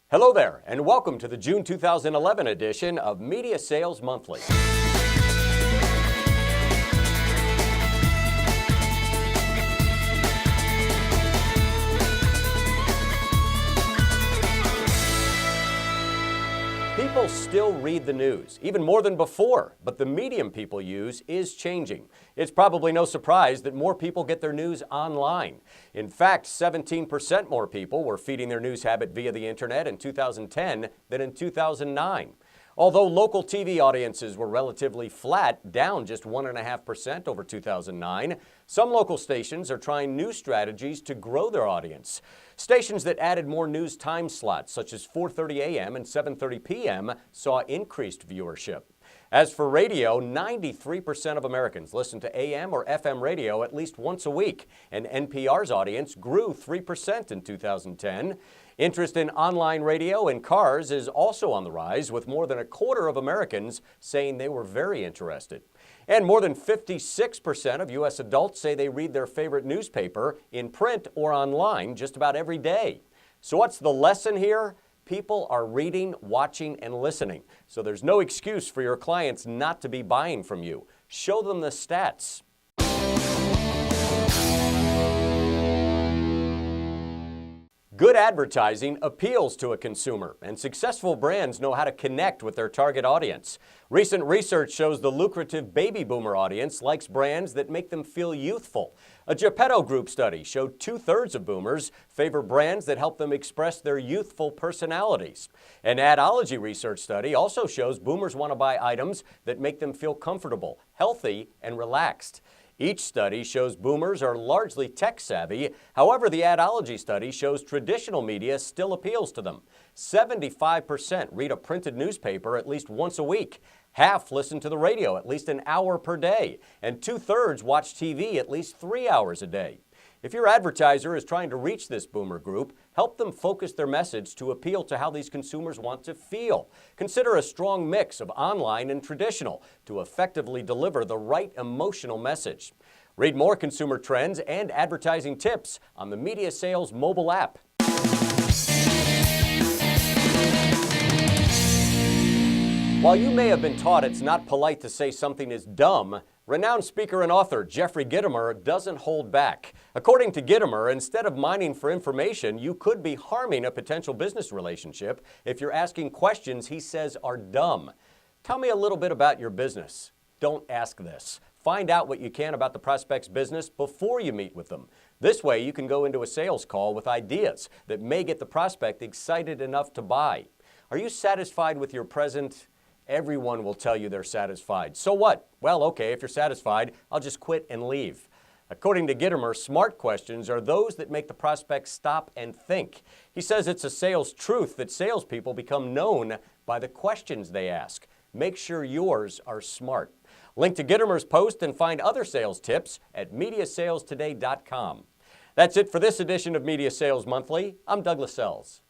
Hello there, and welcome to the June 2011 edition of Media Sales Monthly. People still read the news, even more than before, but the medium people use is changing. It's probably no surprise that more people get their news online. In fact, 17% more people were feeding their news habit via the internet in 2010 than in 2009. Although local TV audiences were relatively flat, down just 1.5% over 2009, some local stations are trying new strategies to grow their audience. Stations that added more news time slots, such as 4:30 a.m. and 7:30 p.m., saw increased viewership. As for radio, 93% of Americans listen to AM or FM radio at least once a week, and NPR's audience grew 3% in 2010. Interest in online radio in cars is also on the rise, with more than a quarter of Americans saying they were very interested. And more than 56% of U.S. adults say they read their favorite newspaper in print or online just about every day. So what's the lesson here? People are reading, watching, and listening. So there's no excuse for your clients not to be buying from you. Show them the stats. Good advertising appeals to a consumer, and successful brands know how to connect with their target audience. Recent research shows the lucrative baby boomer audience likes brands that make them feel youthful. A Geppetto Group study showed 2/3 of boomers favor brands that help them express their youthful personalities. An Adology research study also shows boomers want to buy items that make them feel comfortable, healthy, and relaxed. Each study shows boomers are largely tech-savvy. However, the Adology study shows traditional media still appeals to them. 75% read a printed newspaper at least once a week. Half listen to the radio at least an hour per day. And 2/3 watch TV at least 3 hours a day. If your advertiser is trying to reach this boomer group, help them focus their message to appeal to how these consumers want to feel. Consider a strong mix of online and traditional to effectively deliver the right emotional message. Read more consumer trends and advertising tips on the Media Sales mobile app. While you may have been taught it's not polite to say something is dumb, renowned speaker and author Jeffrey Gitomer doesn't hold back. According to Gitomer, instead of mining for information, you could be harming a potential business relationship if you're asking questions he says are dumb. Tell me a little bit about your business. Don't ask this. Find out what you can about the prospect's business before you meet with them. This way you can go into a sales call with ideas that may get the prospect excited enough to buy. Are you satisfied with your present? Everyone will tell you they're satisfied. So what? Well, okay, if you're satisfied, I'll just quit and leave. According to Gitomer, smart questions are those that make the prospect stop and think. He says it's a sales truth that salespeople become known by the questions they ask. Make sure yours are smart. Link to Gitomer's post and find other sales tips at MediaSalesToday.com. That's it for this edition of Media Sales Monthly. I'm Doug Lascelles.